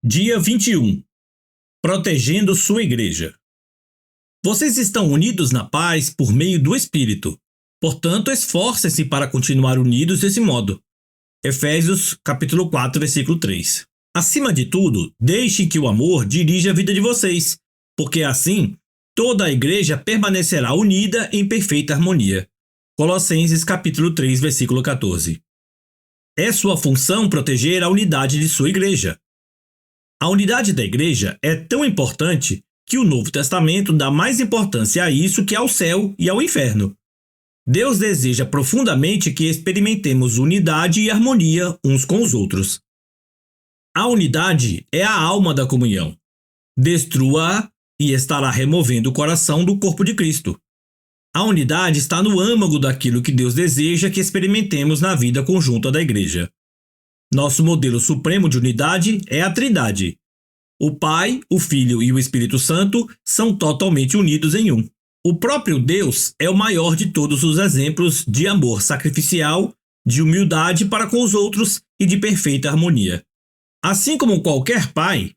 Dia 21. Protegendo sua igreja. Vocês estão unidos na paz por meio do Espírito. Portanto, esforcem-se para continuar unidos desse modo. Efésios, capítulo 4, versículo 3. Acima de tudo, deixem que o amor dirija a vida de vocês, porque assim, toda a igreja permanecerá unida em perfeita harmonia. Colossenses, capítulo 3, versículo 14. É sua função proteger a unidade de sua igreja. A unidade da igreja é tão importante que o Novo Testamento dá mais importância a isso que ao céu e ao inferno. Deus deseja profundamente que experimentemos unidade e harmonia uns com os outros. A unidade é a alma da comunhão. Destrua-a e estará removendo o coração do corpo de Cristo. A unidade está no âmago daquilo que Deus deseja que experimentemos na vida conjunta da igreja. Nosso modelo supremo de unidade é a Trindade. O Pai, o Filho e o Espírito Santo são totalmente unidos em um. O próprio Deus é o maior de todos os exemplos de amor sacrificial, de humildade para com os outros e de perfeita harmonia. Assim como qualquer pai,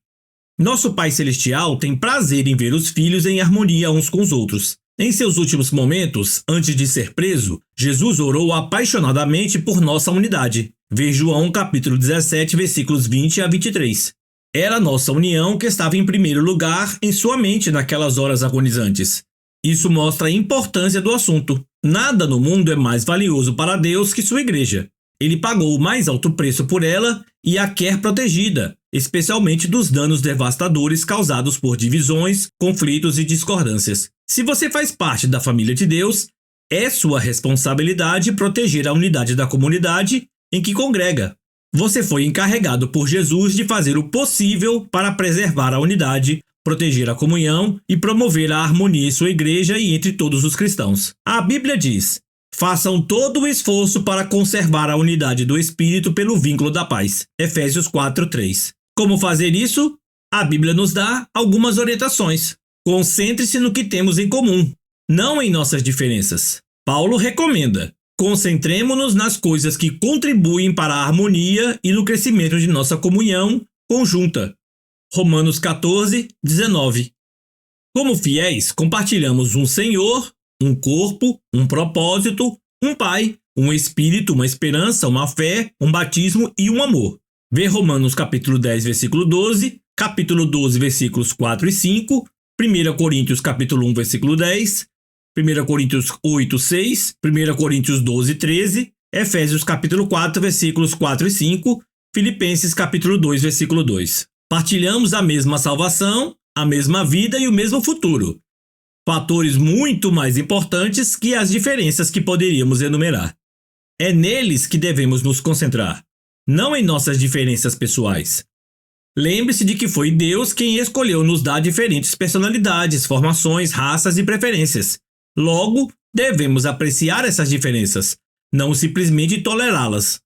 nosso Pai Celestial tem prazer em ver os filhos em harmonia uns com os outros. Em seus últimos momentos, antes de ser preso, Jesus orou apaixonadamente por nossa unidade. Vê João capítulo 17, versículos 20 a 23. Era a nossa união que estava em primeiro lugar em sua mente naquelas horas agonizantes. Isso mostra a importância do assunto. Nada no mundo é mais valioso para Deus que sua igreja. Ele pagou o mais alto preço por ela e a quer protegida, especialmente dos danos devastadores causados por divisões, conflitos e discordâncias. Se você faz parte da família de Deus, é sua responsabilidade proteger a unidade da comunidade em que congrega. Você foi encarregado por Jesus de fazer o possível para preservar a unidade, proteger a comunhão e promover a harmonia em sua igreja e entre todos os cristãos. A Bíblia diz: façam todo o esforço para conservar a unidade do Espírito pelo vínculo da paz. Efésios 4:3. Como fazer isso? A Bíblia nos dá algumas orientações. Concentre-se no que temos em comum, não em nossas diferenças. Paulo recomenda: concentremo-nos nas coisas que contribuem para a harmonia e no crescimento de nossa comunhão conjunta. Romanos 14:19. Como fiéis, compartilhamos um Senhor, um corpo, um propósito, um Pai, um Espírito, uma esperança, uma fé, um batismo e um amor. Vê Romanos capítulo 10, versículo 12, capítulo 12, versículos 4 e 5, 1 Coríntios capítulo 1, versículo 10, 1 Coríntios 8, 6, 1 Coríntios 12, 13, Efésios capítulo 4, versículos 4 e 5, Filipenses capítulo 2, versículo 2. Partilhamos a mesma salvação, a mesma vida e o mesmo futuro. Fatores muito mais importantes que as diferenças que poderíamos enumerar. É neles que devemos nos concentrar, não em nossas diferenças pessoais. Lembre-se de que foi Deus quem escolheu nos dar diferentes personalidades, formações, raças e preferências. Logo, devemos apreciar essas diferenças, não simplesmente tolerá-las.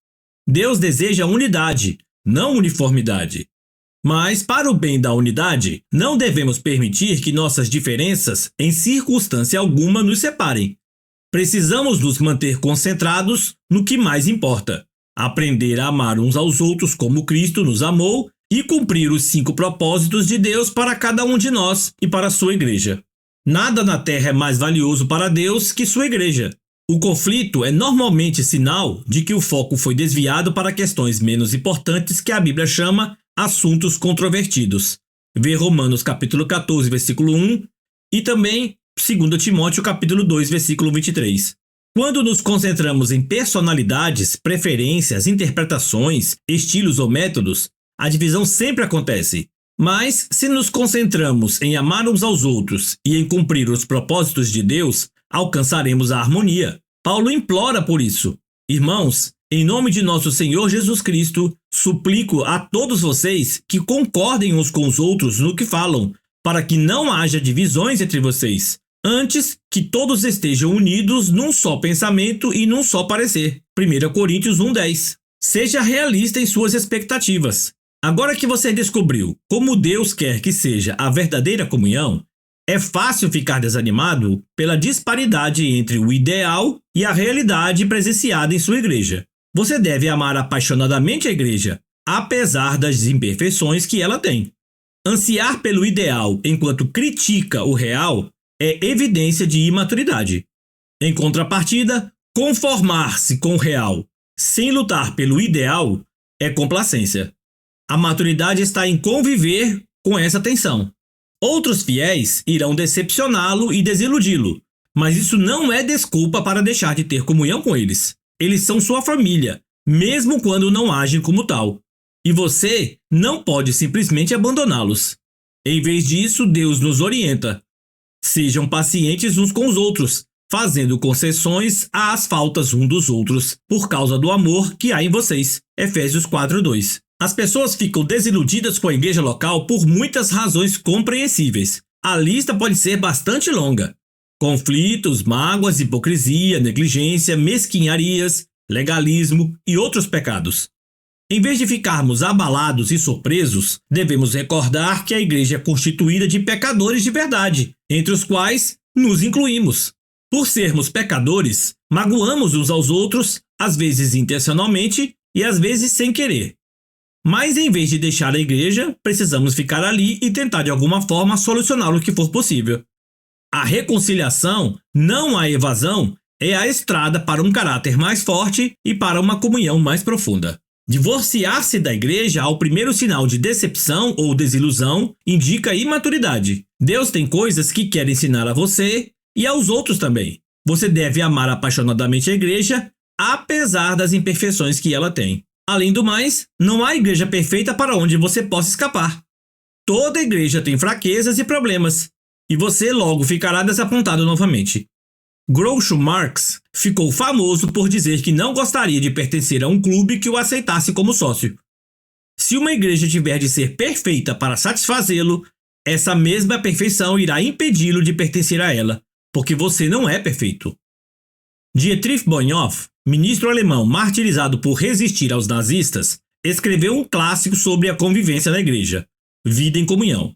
Deus deseja unidade, não uniformidade. Mas, para o bem da unidade, não devemos permitir que nossas diferenças, em circunstância alguma, nos separem. Precisamos nos manter concentrados no que mais importa: aprender a amar uns aos outros como Cristo nos amou e cumprir os 5 propósitos de Deus para cada um de nós e para a sua igreja. Nada na terra é mais valioso para Deus que sua igreja. O conflito é normalmente sinal de que o foco foi desviado para questões menos importantes que a Bíblia chama assuntos controvertidos. Vê Romanos capítulo 14, versículo 1 e também 2 Timóteo capítulo 2, versículo 23. Quando nos concentramos em personalidades, preferências, interpretações, estilos ou métodos, a divisão sempre acontece. Mas, se nos concentramos em amar uns aos outros e em cumprir os propósitos de Deus, alcançaremos a harmonia. Paulo implora por isso. Irmãos, em nome de nosso Senhor Jesus Cristo, suplico a todos vocês que concordem uns com os outros no que falam, para que não haja divisões entre vocês. Antes, que todos estejam unidos num só pensamento e num só parecer. 1 Coríntios 1:10. Seja realista em suas expectativas. Agora que você descobriu como Deus quer que seja a verdadeira comunhão, é fácil ficar desanimado pela disparidade entre o ideal e a realidade presenciada em sua igreja. Você deve amar apaixonadamente a igreja, apesar das imperfeições que ela tem. Ansiar pelo ideal enquanto critica o real é evidência de imaturidade. Em contrapartida, conformar-se com o real sem lutar pelo ideal é complacência. A maturidade está em conviver com essa tensão. Outros fiéis irão decepcioná-lo e desiludi-lo, mas isso não é desculpa para deixar de ter comunhão com eles. Eles são sua família, mesmo quando não agem como tal. E você não pode simplesmente abandoná-los. Em vez disso, Deus nos orienta. Sejam pacientes uns com os outros, fazendo concessões às faltas uns dos outros, por causa do amor que há em vocês. Efésios 4:2. As pessoas ficam desiludidas com a igreja local por muitas razões compreensíveis. A lista pode ser bastante longa. Conflitos, mágoas, hipocrisia, negligência, mesquinharias, legalismo e outros pecados. Em vez de ficarmos abalados e surpresos, devemos recordar que a igreja é constituída de pecadores de verdade, entre os quais nos incluímos. Por sermos pecadores, magoamos uns aos outros, às vezes intencionalmente e às vezes sem querer. Mas em vez de deixar a igreja, precisamos ficar ali e tentar de alguma forma solucionar o que for possível. A reconciliação, não a evasão, é a estrada para um caráter mais forte e para uma comunhão mais profunda. Divorciar-se da igreja ao primeiro sinal de decepção ou desilusão indica imaturidade. Deus tem coisas que quer ensinar a você e aos outros também. Você deve amar apaixonadamente a igreja, apesar das imperfeições que ela tem. Além do mais, não há igreja perfeita para onde você possa escapar. Toda igreja tem fraquezas e problemas, e você logo ficará desapontado novamente. Groucho Marx ficou famoso por dizer que não gostaria de pertencer a um clube que o aceitasse como sócio. Se uma igreja tiver de ser perfeita para satisfazê-lo, essa mesma perfeição irá impedi-lo de pertencer a ela, porque você não é perfeito. Dietrich Bonhoeffer, ministro alemão martirizado por resistir aos nazistas, escreveu um clássico sobre a convivência na igreja, Vida em Comunhão.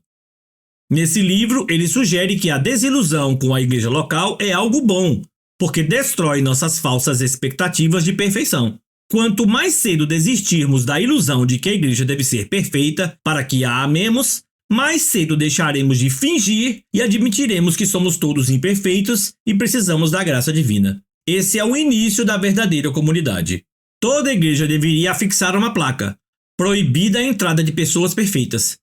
Nesse livro, ele sugere que a desilusão com a igreja local é algo bom, porque destrói nossas falsas expectativas de perfeição. Quanto mais cedo desistirmos da ilusão de que a igreja deve ser perfeita para que a amemos, mais cedo deixaremos de fingir e admitiremos que somos todos imperfeitos e precisamos da graça divina. Esse é o início da verdadeira comunidade. Toda igreja deveria afixar uma placa: proibida a entrada de pessoas perfeitas.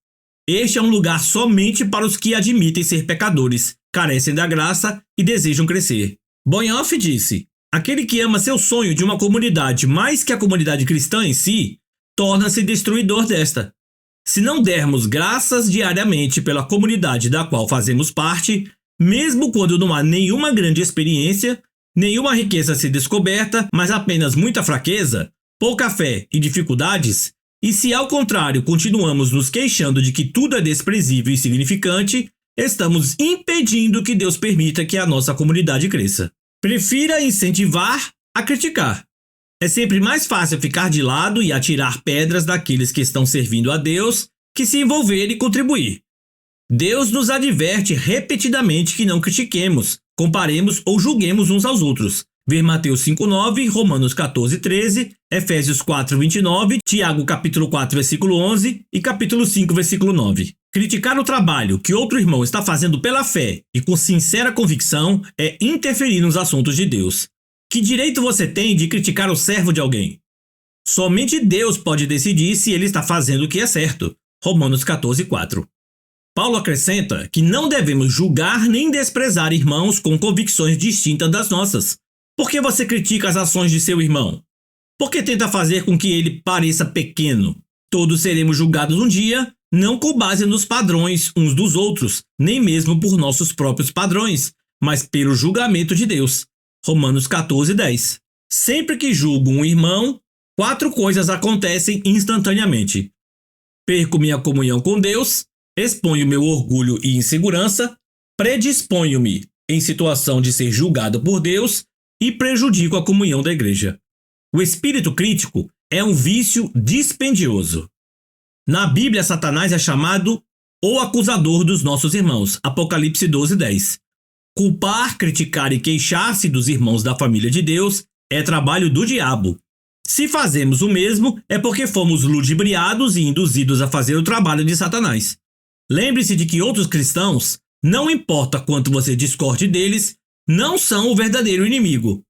Este é um lugar somente para os que admitem ser pecadores, carecem da graça e desejam crescer. Bonhoeffer disse: aquele que ama seu sonho de uma comunidade mais que a comunidade cristã em si, torna-se destruidor desta. Se não dermos graças diariamente pela comunidade da qual fazemos parte, mesmo quando não há nenhuma grande experiência, nenhuma riqueza a ser descoberta, mas apenas muita fraqueza, pouca fé e dificuldades, e se ao contrário continuamos nos queixando de que tudo é desprezível e insignificante, estamos impedindo que Deus permita que a nossa comunidade cresça. Prefira incentivar a criticar. É sempre mais fácil ficar de lado e atirar pedras daqueles que estão servindo a Deus que se envolver e contribuir. Deus nos adverte repetidamente que não critiquemos, comparemos ou julguemos uns aos outros. Ver Mateus 5:9, Romanos 14:13, Efésios 4:29, Tiago capítulo 4, versículo 11 e capítulo 5, versículo 9. Criticar o trabalho que outro irmão está fazendo pela fé e com sincera convicção é interferir nos assuntos de Deus. Que direito você tem de criticar o servo de alguém? Somente Deus pode decidir se ele está fazendo o que é certo. Romanos 14:4. Paulo acrescenta que não devemos julgar nem desprezar irmãos com convicções distintas das nossas. Por que você critica as ações de seu irmão? Por que tenta fazer com que ele pareça pequeno? Todos seremos julgados um dia, não com base nos padrões uns dos outros, nem mesmo por nossos próprios padrões, mas pelo julgamento de Deus. Romanos 14:10. Sempre que julgo um irmão, 4 coisas acontecem instantaneamente. Perco minha comunhão com Deus, exponho meu orgulho e insegurança, predisponho-me em situação de ser julgado por Deus e prejudico a comunhão da igreja. O espírito crítico é um vício dispendioso. Na Bíblia, Satanás é chamado o acusador dos nossos irmãos. Apocalipse 12:10. Culpar, criticar e queixar-se dos irmãos da família de Deus é trabalho do diabo. Se fazemos o mesmo, é porque fomos ludibriados e induzidos a fazer o trabalho de Satanás. Lembre-se de que outros cristãos, não importa quanto você discorde deles, não são o verdadeiro inimigo.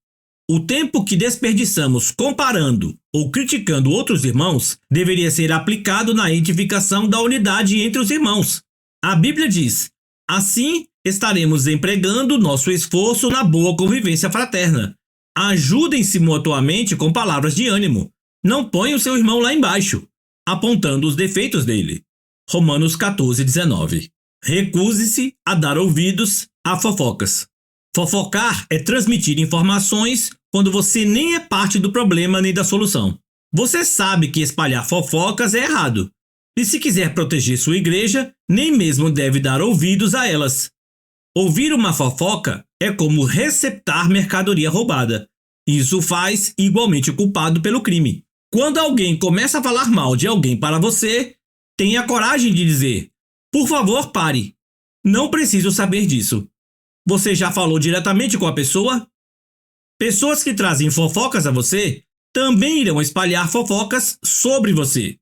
O tempo que desperdiçamos comparando ou criticando outros irmãos deveria ser aplicado na edificação da unidade entre os irmãos. A Bíblia diz: assim estaremos empregando nosso esforço na boa convivência fraterna. Ajudem-se mutuamente com palavras de ânimo. Não ponha o seu irmão lá embaixo, apontando os defeitos dele. Romanos 14:19. Recuse-se a dar ouvidos a fofocas. Fofocar é transmitir informações quando você nem é parte do problema nem da solução. Você sabe que espalhar fofocas é errado. E se quiser proteger sua igreja, nem mesmo deve dar ouvidos a elas. Ouvir uma fofoca é como receptar mercadoria roubada. Isso faz igualmente o culpado pelo crime. Quando alguém começa a falar mal de alguém para você, tenha coragem de dizer: por favor, pare. Não preciso saber disso. Você já falou diretamente com a pessoa? Pessoas que trazem fofocas a você também irão espalhar fofocas sobre você.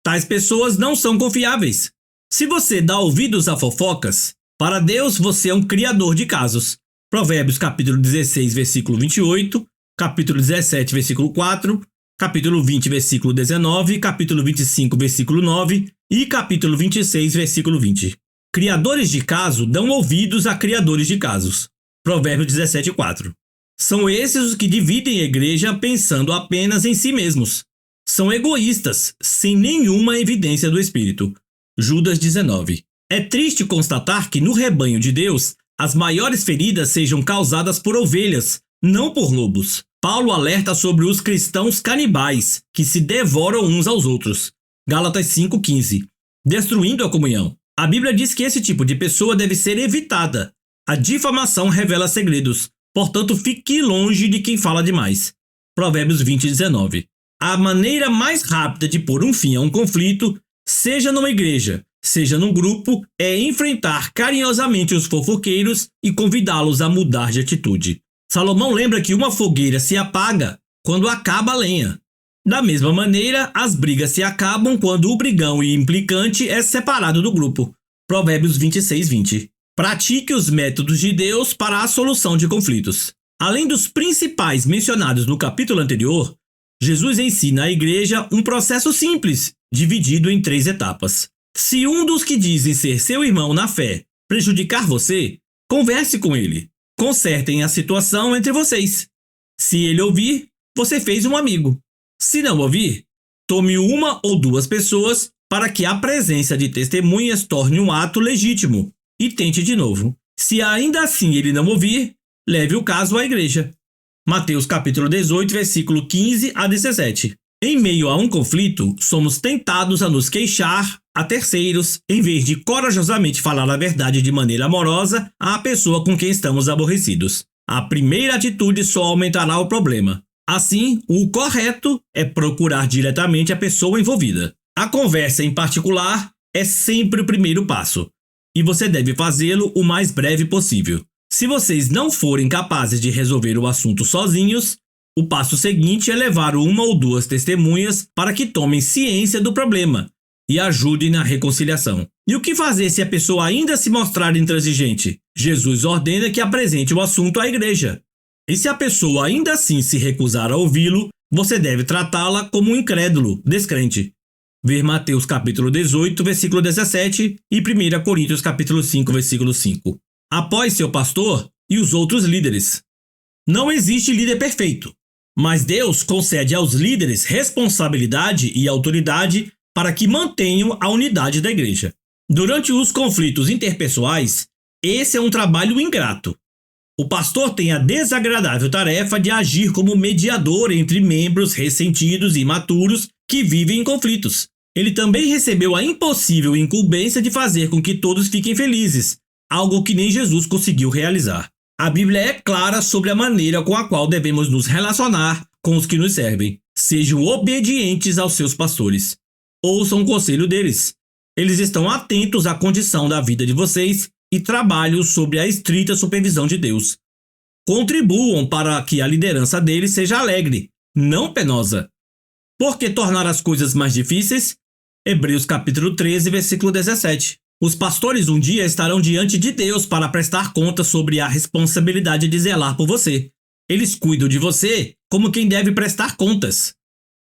Tais pessoas não são confiáveis. Se você dá ouvidos a fofocas, para Deus você é um criador de casos. Provérbios capítulo 16, versículo 28, capítulo 17, versículo 4, capítulo 20, versículo 19, capítulo 25, versículo 9 e capítulo 26, versículo 20. Criadores de caso dão ouvidos a criadores de casos. Provérbios 17, 4. São esses os que dividem a igreja pensando apenas em si mesmos. São egoístas, sem nenhuma evidência do Espírito. Judas 19. É triste constatar que no rebanho de Deus, as maiores feridas sejam causadas por ovelhas, não por lobos. Paulo alerta sobre os cristãos canibais, que se devoram uns aos outros. Gálatas 5,15. Destruindo a comunhão. A Bíblia diz que esse tipo de pessoa deve ser evitada. A difamação revela segredos, portanto fique longe de quem fala demais. Provérbios 20:19. A maneira mais rápida de pôr um fim a um conflito, seja numa igreja, seja num grupo, é enfrentar carinhosamente os fofoqueiros e convidá-los a mudar de atitude. Salomão lembra que uma fogueira se apaga quando acaba a lenha. Da mesma maneira, as brigas se acabam quando o brigão e implicante é separado do grupo. Provérbios 26:20. Pratique os métodos de Deus para a solução de conflitos. Além dos principais mencionados no capítulo anterior, Jesus ensina à igreja um processo simples, dividido em 3 etapas. Se um dos que dizem ser seu irmão na fé prejudicar você, converse com ele. Consertem a situação entre vocês. Se ele ouvir, você fez um amigo. Se não ouvir, tome 1 ou 2 pessoas para que a presença de testemunhas torne um ato legítimo e tente de novo. Se ainda assim ele não ouvir, leve o caso à igreja. Mateus capítulo 18, versículo 15 a 17. Em meio a um conflito, somos tentados a nos queixar a terceiros, em vez de corajosamente falar a verdade de maneira amorosa à pessoa com quem estamos aborrecidos. A primeira atitude só aumentará o problema. Assim, o correto é procurar diretamente a pessoa envolvida. A conversa em particular é sempre o primeiro passo, e você deve fazê-lo o mais breve possível. Se vocês não forem capazes de resolver o assunto sozinhos, o passo seguinte é levar 1 ou 2 testemunhas para que tomem ciência do problema e ajudem na reconciliação. E o que fazer se a pessoa ainda se mostrar intransigente? Jesus ordena que apresente o assunto à igreja. E se a pessoa ainda assim se recusar a ouvi-lo, você deve tratá-la como um incrédulo, descrente. Ver Mateus capítulo 18, versículo 17 e 1 Coríntios capítulo 5, versículo 5. Apoie seu pastor e os outros líderes. Não existe líder perfeito, mas Deus concede aos líderes responsabilidade e autoridade para que mantenham a unidade da igreja. Durante os conflitos interpessoais, esse é um trabalho ingrato. O pastor tem a desagradável tarefa de agir como mediador entre membros ressentidos e imaturos que vivem em conflitos. Ele também recebeu a impossível incumbência de fazer com que todos fiquem felizes, algo que nem Jesus conseguiu realizar. A Bíblia é clara sobre a maneira com a qual devemos nos relacionar com os que nos servem. Sejam obedientes aos seus pastores. Ouçam o conselho deles. Eles estão atentos à condição da vida de vocês e trabalham sob a estrita supervisão de Deus. Contribuam para que a liderança deles seja alegre, não penosa. Por que tornar as coisas mais difíceis? Hebreus capítulo 13, versículo 17. Os pastores um dia estarão diante de Deus para prestar contas sobre a responsabilidade de zelar por você. Eles cuidam de você como quem deve prestar contas.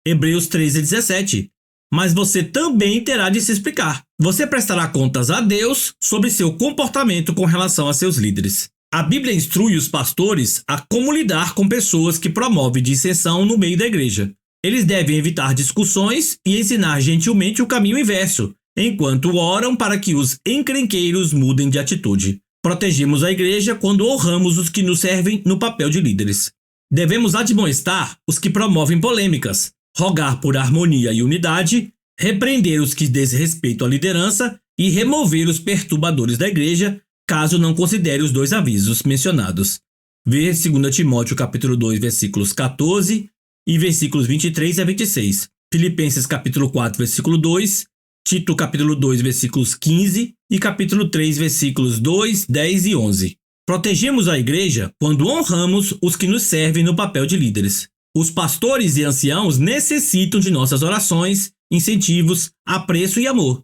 Hebreus 13, 17. Mas você também terá de se explicar. Você prestará contas a Deus sobre seu comportamento com relação a seus líderes. A Bíblia instrui os pastores a como lidar com pessoas que promovem dissensão no meio da igreja. Eles devem evitar discussões e ensinar gentilmente o caminho inverso, enquanto oram para que os encrenqueiros mudem de atitude. Protegemos a igreja quando honramos os que nos servem no papel de líderes. Devemos admoestar os que promovem polêmicas, rogar por harmonia e unidade, repreender os que desrespeitam a liderança e remover os perturbadores da igreja, caso não considere os dois avisos mencionados. Vê 2 Timóteo capítulo 2, versículos 14 e versículos 23 a 26. Filipenses capítulo 4, versículo 2, Tito capítulo 2, versículos 15 e capítulo 3, versículos 2, 10 e 11. Protegemos a igreja quando honramos os que nos servem no papel de líderes. Os pastores e anciãos necessitam de nossas orações, incentivos, apreço e amor.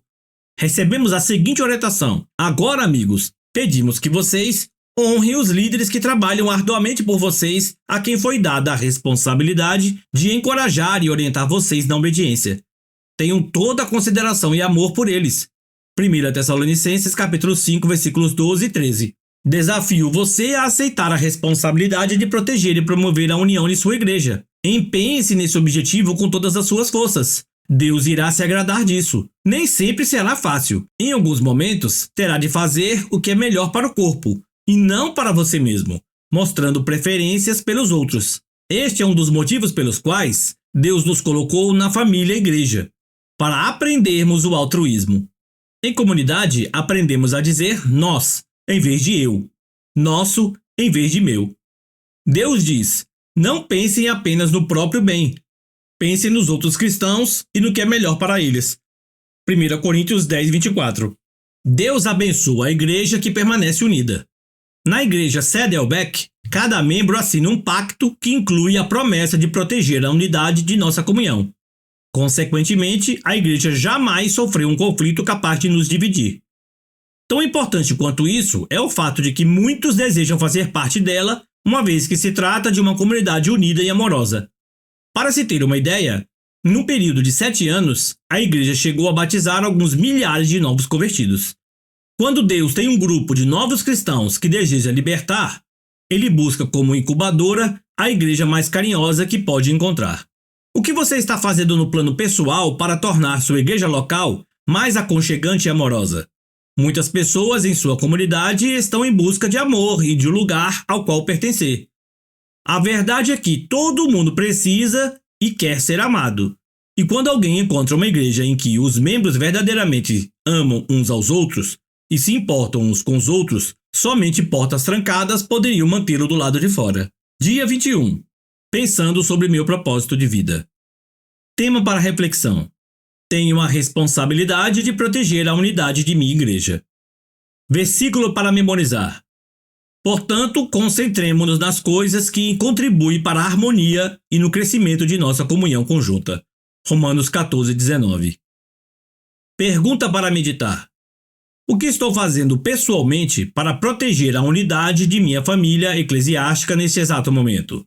Recebemos a seguinte orientação: agora, amigos, pedimos que vocês honrem os líderes que trabalham arduamente por vocês, a quem foi dada a responsabilidade de encorajar e orientar vocês na obediência. Tenham toda a consideração e amor por eles. 1 Tessalonicenses capítulo 5, versículos 12 e 13. Desafio você a aceitar a responsabilidade de proteger e promover a união de sua igreja. Empenhe-se nesse objetivo com todas as suas forças. Deus irá se agradar disso. Nem sempre será fácil. Em alguns momentos, terá de fazer o que é melhor para o corpo, e não para você mesmo, mostrando preferências pelos outros. Este é um dos motivos pelos quais Deus nos colocou na família igreja, para aprendermos o altruísmo. Em comunidade, aprendemos a dizer nós, em vez de eu. Nosso, em vez de meu. Deus diz: não pensem apenas no próprio bem. Pensem nos outros cristãos e no que é melhor para eles. 1 Coríntios 10, 24. Deus abençoa a igreja que permanece unida. Na igreja Saddleback, cada membro assina um pacto que inclui a promessa de proteger a unidade de nossa comunhão. Consequentemente, a igreja jamais sofreu um conflito capaz de nos dividir. Tão importante quanto isso é o fato de que muitos desejam fazer parte dela, uma vez que se trata de uma comunidade unida e amorosa. Para se ter uma ideia, num período de 7 anos, a igreja chegou a batizar alguns milhares de novos convertidos. Quando Deus tem um grupo de novos cristãos que deseja libertar, Ele busca como incubadora a igreja mais carinhosa que pode encontrar. O que você está fazendo no plano pessoal para tornar sua igreja local mais aconchegante e amorosa? Muitas pessoas em sua comunidade estão em busca de amor e de um lugar ao qual pertencer. A verdade é que todo mundo precisa e quer ser amado. E quando alguém encontra uma igreja em que os membros verdadeiramente amam uns aos outros e se importam uns com os outros, somente portas trancadas poderiam mantê-lo do lado de fora. Dia 21. Pensando sobre meu propósito de vida. Tema para reflexão: tenho a responsabilidade de proteger a unidade de minha igreja. Versículo para memorizar. Portanto, concentremo-nos nas coisas que contribuem para a harmonia e no crescimento de nossa comunhão conjunta. Romanos 14, 19. Pergunta para meditar: o que estou fazendo pessoalmente para proteger a unidade de minha família eclesiástica neste exato momento?